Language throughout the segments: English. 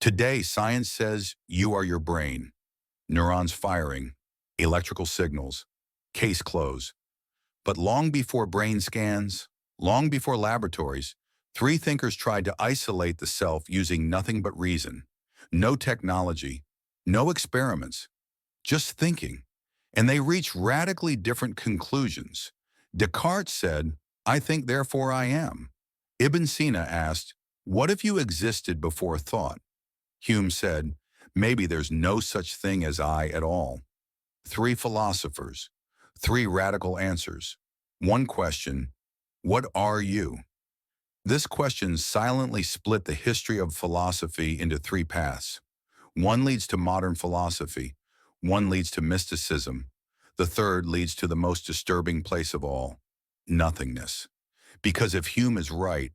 Today, science says you are your brain, neurons firing, electrical signals, case closed. But long before brain scans, long before laboratories, three thinkers tried to isolate the self using nothing but reason. No technology, no experiments, just thinking. And they reached radically different conclusions. Descartes said, "I think, therefore I am." Ibn Sina asked, "What if you existed before thought?" Hume said, "Maybe there's no such thing as I at all." Three philosophers, three radical answers. One question, what are you? This question silently split the history of philosophy into three paths. One leads to modern philosophy, one leads to mysticism, the third leads to the most disturbing place of all, nothingness. Because if Hume is right,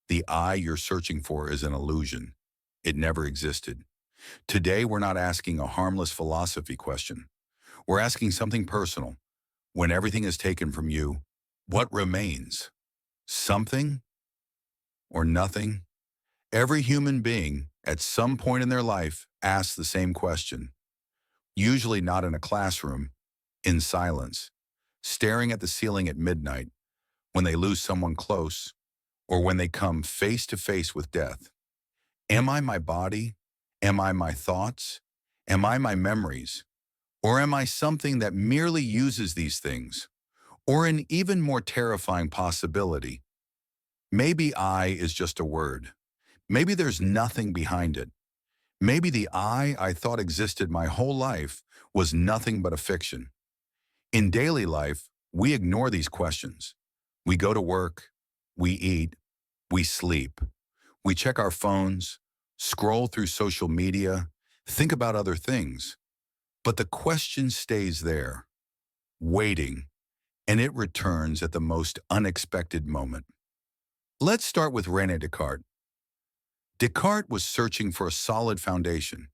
the I you're searching for is an illusion. It never existed. Today, we're not asking a harmless philosophy question. We're asking something personal. When everything is taken from you, what remains? Something or nothing? Every human being, at some point in their life, asks the same question. Usually not in a classroom, in silence, staring at the ceiling at midnight, when they lose someone close, or when they come face to face with death. Am I my body? Am I my thoughts? Am I my memories? Or am I something that merely uses these things? Or an even more terrifying possibility, maybe I is just a word. Maybe there's nothing behind it. Maybe the I thought existed my whole life was nothing but a fiction. In daily life, we ignore these questions. We go to work, we eat, we sleep. We check our phones, scroll through social media, think about other things. But the question stays there, waiting, and it returns at the most unexpected moment. Let's start with René Descartes. Descartes was searching for a solid foundation.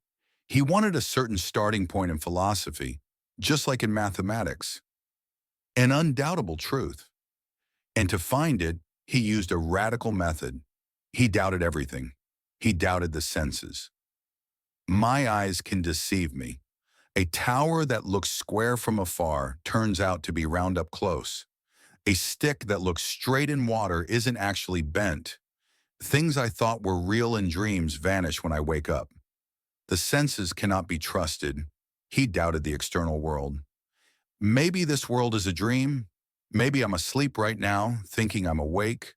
He wanted a certain starting point in philosophy, just like in mathematics, an undoubtable truth. And to find it, he used a radical method. He doubted everything. He doubted the senses. My eyes can deceive me. A tower that looks square from afar turns out to be round up close. A stick that looks straight in water isn't actually bent. Things I thought were real in dreams vanish when I wake up. The senses cannot be trusted. He doubted the external world. Maybe this world is a dream. Maybe I'm asleep right now, thinking I'm awake.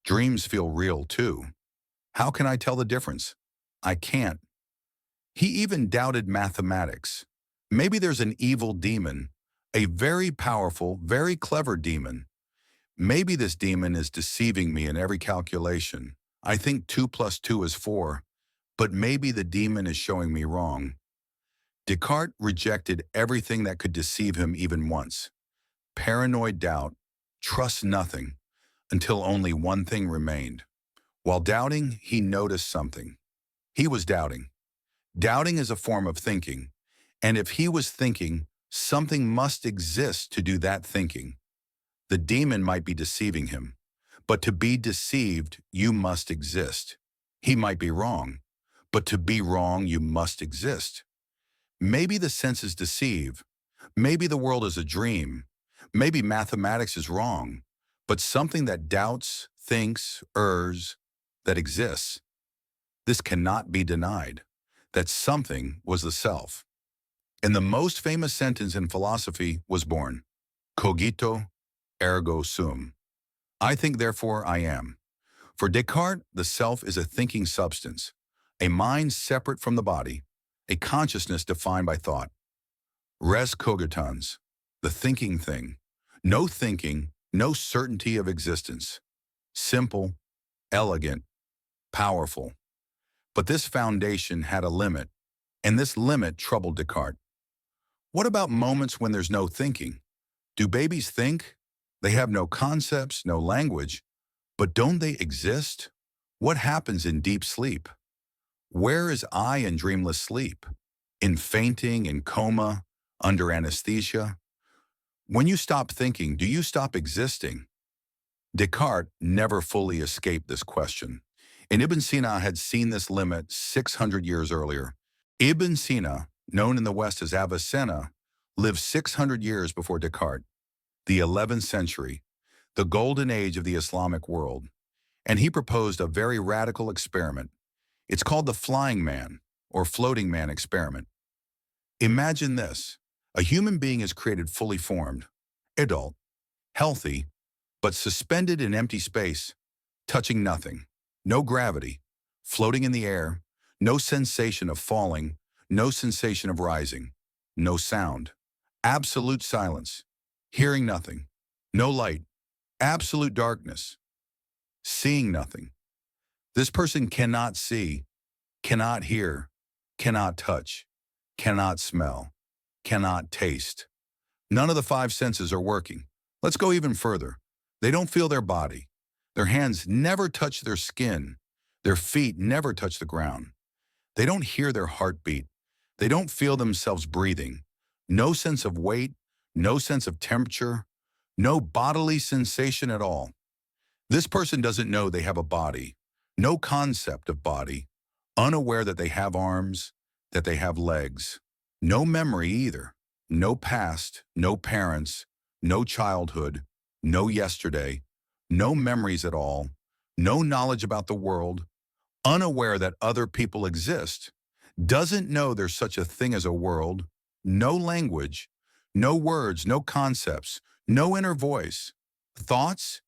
Dreams feel real too. How can I tell the difference? I can't. He even doubted mathematics. Maybe there's an evil demon, a very powerful, very clever demon. Maybe this demon is deceiving me in every calculation. I think 2 plus 2 is 4, but maybe the demon is showing me wrong. Descartes rejected everything that could deceive him even once. Paranoid doubt, trust nothing, until only one thing remained. While doubting, he noticed something. He was doubting. Doubting is a form of thinking, and if he was thinking, something must exist to do that thinking. The demon might be deceiving him, but to be deceived, you must exist. He might be wrong, but to be wrong, you must exist. Maybe the senses deceive. Maybe the world is a dream. Maybe mathematics is wrong, but something that doubts, thinks, errs, that exists. This cannot be denied. That something was the self. And the most famous sentence in philosophy was born. Cogito, ergo sum. I think, therefore I am. For Descartes, the self is a thinking substance, a mind separate from the body, a consciousness defined by thought. Res cogitans, the thinking thing. No thinking, no certainty of existence. Simple, elegant, powerful. But this foundation had a limit, and this limit troubled Descartes. What about moments when there's no thinking? Do babies think? They have no concepts, no language, but don't they exist? What happens in deep sleep? Where is I in dreamless sleep? In fainting, in coma, under anesthesia? When you stop thinking, do you stop existing? Descartes never fully escaped this question. And Ibn Sina had seen this limit 600 years earlier. Ibn Sina, known in the West as Avicenna, lived 600 years before Descartes, the 11th century, the golden age of the Islamic world. And he proposed a very radical experiment. It's called the flying man or floating man experiment. Imagine this. A human being is created fully formed, adult, healthy, but suspended in empty space, touching nothing, no gravity, floating in the air, no sensation of falling, no sensation of rising, no sound, absolute silence, hearing nothing, no light, absolute darkness, seeing nothing. This person cannot see, cannot hear, cannot touch, cannot smell, cannot taste. None of the five senses are working. Let's go even further. They don't feel their body. Their hands never touch their skin. Their feet never touch the ground. They don't hear their heartbeat. They don't feel themselves breathing. No sense of weight, no sense of temperature, no bodily sensation at all. This person doesn't know they have a body, no concept of body, unaware that they have arms, that they have legs. No memory either. No past, no parents, no childhood, no yesterday, no memories at all, no knowledge about the world, unaware that other people exist, doesn't know there's such a thing as a world, no language, no words, no concepts, no inner voice. Thoughts?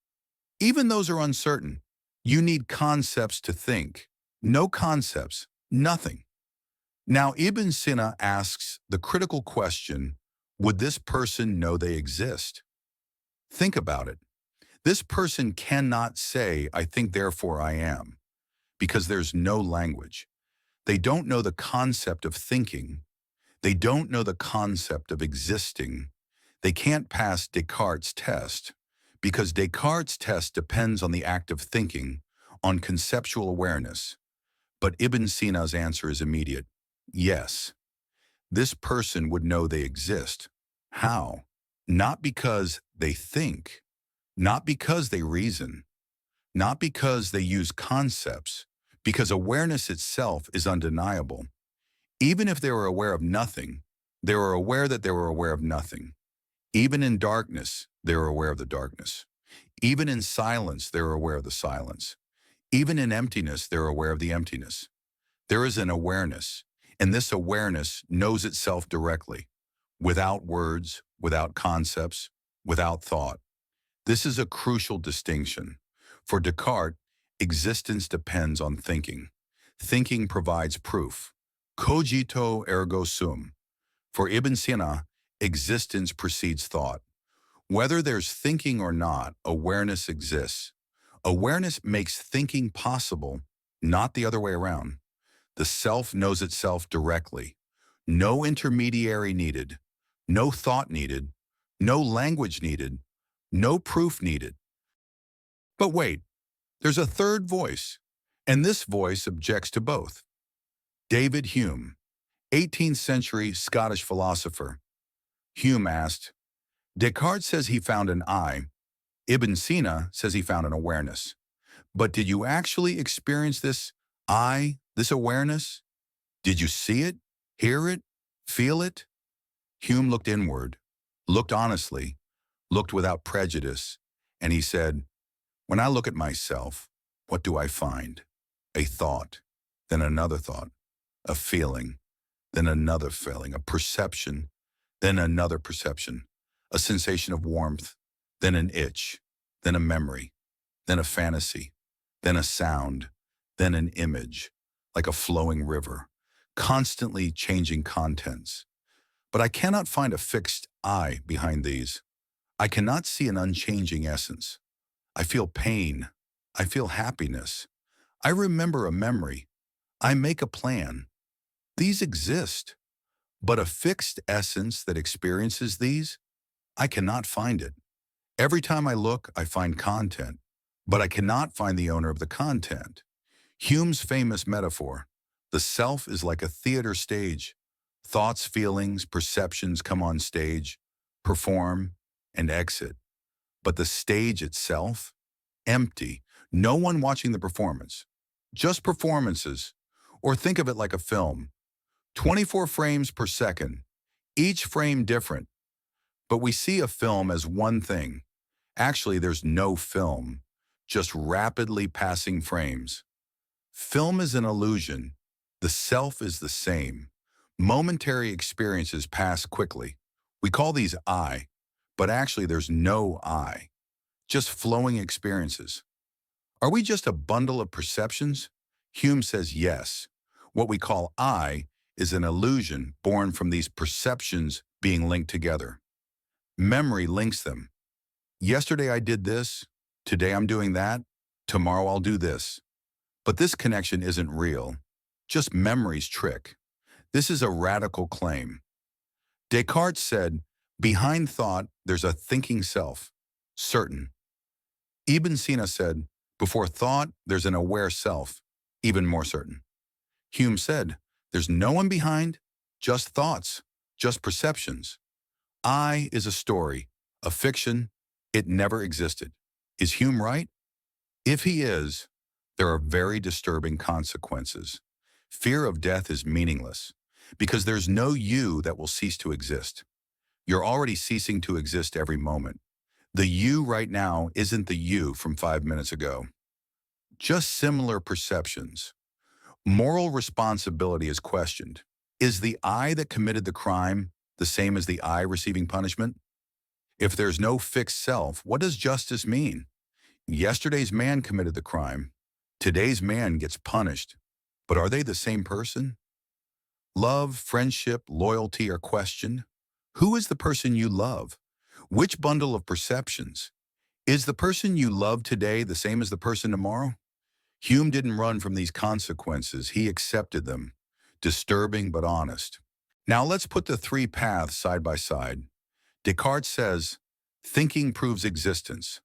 Even those are uncertain. You need concepts to think. No concepts, nothing. Now, Ibn Sina asks the critical question, would this person know they exist? Think about it. This person cannot say, I think, therefore I am, because there's no language. They don't know the concept of thinking. They don't know the concept of existing. They can't pass Descartes' test, because Descartes' test depends on the act of thinking, on conceptual awareness. But Ibn Sina's answer is immediate. Yes, this person would know they exist. How? Not because they think, not because they reason, not because they use concepts, because awareness itself is undeniable. Even if they were aware of nothing, they were aware that they were aware of nothing. Even in darkness, they were aware of the darkness. Even in silence, they were aware of the silence. Even in emptiness, they're aware of the emptiness. There is an awareness, and this awareness knows itself directly, without words, without concepts, without thought. This is a crucial distinction. For Descartes, existence depends on thinking. Thinking provides proof. Cogito ergo sum. For Ibn Sina, existence precedes thought. Whether there's thinking or not, awareness exists. Awareness makes thinking possible, not the other way around. The self knows itself directly. No intermediary needed. No thought needed. No language needed. No proof needed. But wait, there's a third voice, and this voice objects to both. David Hume, 18th century Scottish philosopher. Hume asked, Descartes says he found an I. Ibn Sina says he found an awareness. But did you actually experience this I, this awareness? Did you see it, hear it, feel it? Hume looked inward, looked honestly, looked without prejudice, and he said, when I look at myself, what do I find? A thought, then another thought, a feeling, then another feeling, a perception, then another perception, a sensation of warmth, then an itch, then a memory, then a fantasy, then a sound, then an image, like a flowing river, constantly changing contents. But I cannot find a fixed I behind these. I cannot see an unchanging essence. I feel pain. I feel happiness. I remember a memory. I make a plan. These exist. But a fixed essence that experiences these, I cannot find it. Every time I look, I find content, but I cannot find the owner of the content. Hume's famous metaphor, the self is like a theater stage. Thoughts, feelings, perceptions come on stage, perform, and exit. But the stage itself, empty, no one watching the performance. just performances. Or think of it like a film. 24 frames per second, each frame different. But we see a film as one thing. Actually, there's no film, just rapidly passing frames. Film is an illusion. The self is the same. Momentary experiences pass quickly. We call these I, but actually there's no I, just flowing experiences. Are we just a bundle of perceptions? Hume says yes. What we call I is an illusion born from these perceptions being linked together. Memory links them. Yesterday I did this, today I'm doing that, tomorrow I'll do this. But this connection isn't real, just memory's trick. This is a radical claim. Descartes said, behind thought there's a thinking self, certain. Ibn Sina said, before thought there's an aware self, even more certain. Hume said, there's no one behind, just thoughts, just perceptions. I is a story, a fiction, it never existed. Is Hume right? If he is, there are very disturbing consequences. Fear of death is meaningless because there's no you that will cease to exist. You're already ceasing to exist every moment. The you right now isn't the you from 5 minutes ago. Just similar perceptions. Moral responsibility is questioned. Is the I that committed the crime the same as the I receiving punishment? If there's no fixed self, what does justice mean? Yesterday's man committed the crime. Today's man gets punished. But are they the same person? Love, friendship, loyalty are questioned. Who is the person you love? Which bundle of perceptions? Is the person you love today the same as the person tomorrow? Hume didn't run from these consequences. He accepted them. Disturbing but honest. Now let's put the three paths side by side. Descartes says, thinking proves existence.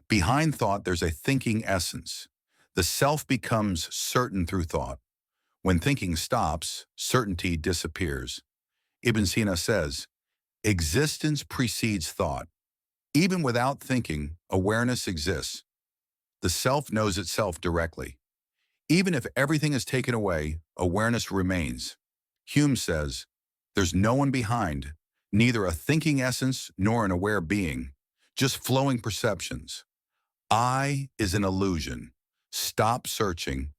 Behind thought, there's a thinking essence. The self becomes certain through thought. When thinking stops, certainty disappears. Ibn Sina says, existence precedes thought. Even without thinking, awareness exists. The self knows itself directly. Even if everything is taken away, awareness remains. Hume says, there's no one behind, neither a thinking essence nor an aware being, just flowing perceptions. I is an illusion. Stop searching.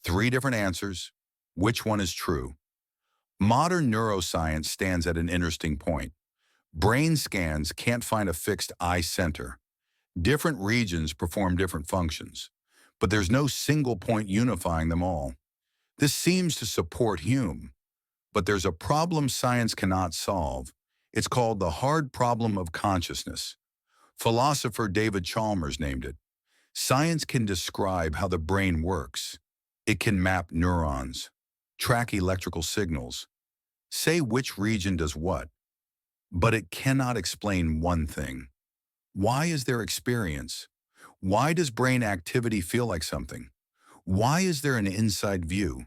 3 different answers. Which one is true? Modern neuroscience stands at an interesting point. Brain scans can't find a fixed I center. Different regions perform different functions, but there's no single point unifying them all. This seems to support Hume, but there's a problem science cannot solve. It's called the hard problem of consciousness. Philosopher David Chalmers named it. Science can describe how the brain works. It can map neurons, track electrical signals, say which region does what, but it cannot explain one thing. Why is there experience? Why does brain activity feel like something? Why is there an inside view?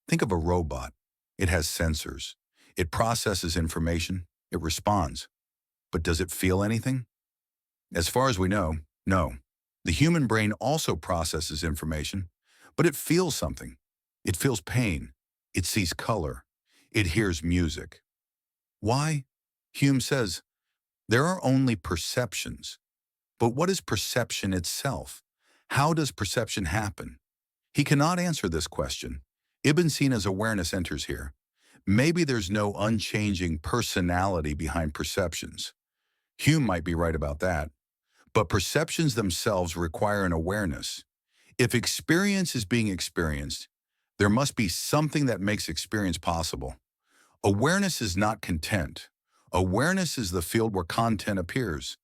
Think of a robot. It has sensors. It processes information. It responds. But does it feel anything? As far as we know, no. The human brain also processes information, but it feels something. It feels pain. It sees color. It hears music. Why? Hume says, there are only perceptions. But what is perception itself? How does perception happen? He cannot answer this question. Ibn Sina's awareness enters here. Maybe there's no unchanging personality behind perceptions. Hume might be right about that. But perceptions themselves require an awareness. If experience is being experienced, there must be something that makes experience possible. Awareness is not content. Awareness is the field where content appears.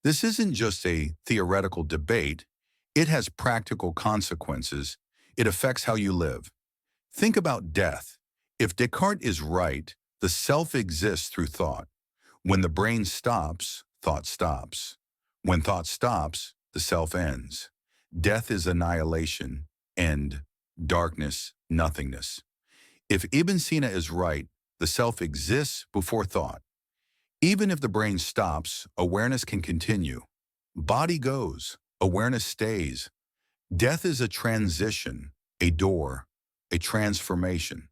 This isn't just a theoretical debate. It has practical consequences. It affects how you live. Think about death. If Descartes is right, the self exists through thought. When the brain stops, thought stops. When thought stops, the self ends. Death is annihilation, end, darkness, nothingness. If Ibn Sina is right, the self exists before thought. Even if the brain stops, awareness can continue. Body goes, awareness stays. Death is a transition, a door, a transformation.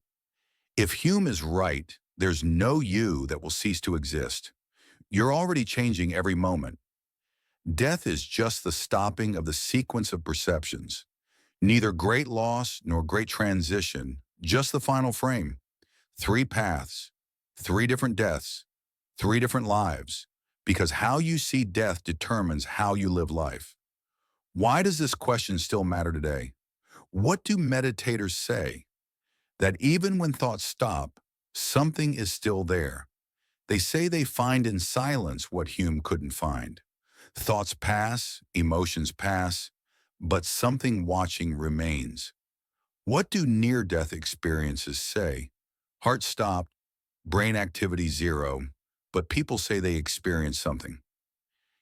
If Hume is right, there's no you that will cease to exist. You're already changing every moment. Death is just the stopping of the sequence of perceptions. Neither great loss nor great transition, just the final frame. Three paths, three different deaths, three different lives, because how you see death determines how you live life. Why does this question still matter today? What do meditators say? That even when thoughts stop, something is still there. They say they find in silence what Hume couldn't find. Thoughts pass, emotions pass, but something watching remains. What do near-death experiences say? Heart stopped, brain activity zero, but people say they experience something.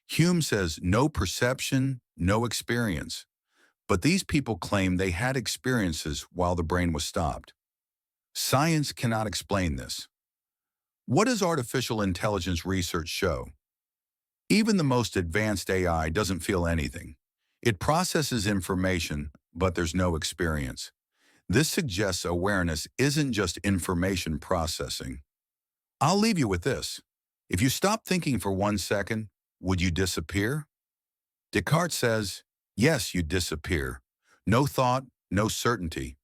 Hume says no perception, no experience, but these people claim they had experiences while the brain was stopped. Science cannot explain this. What does artificial intelligence research show? Even the most advanced AI doesn't feel anything. It processes information, but there's no experience. This suggests awareness isn't just information processing. I'll leave you with this. If you stop thinking for 1 second, would you disappear? Descartes says, yes, you disappear. No thought, no certainty.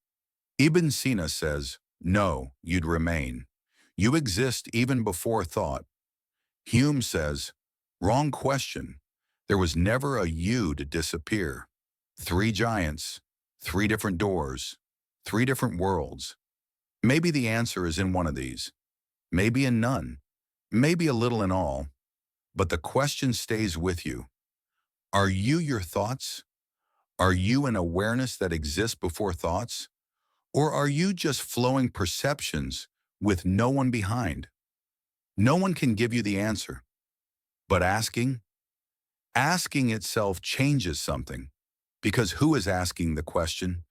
Ibn Sina says, no, you'd remain. You exist even before thought. Hume says, wrong question. There was never a you to disappear. Three giants, three different doors, three different worlds. Maybe the answer is in one of these. Maybe in none. Maybe a little in all. But the question stays with you. Are you your thoughts? Are you an awareness that exists before thoughts? Or are you just flowing perceptions with no one behind? No one can give you the answer. But asking itself changes something. Because who is asking the question?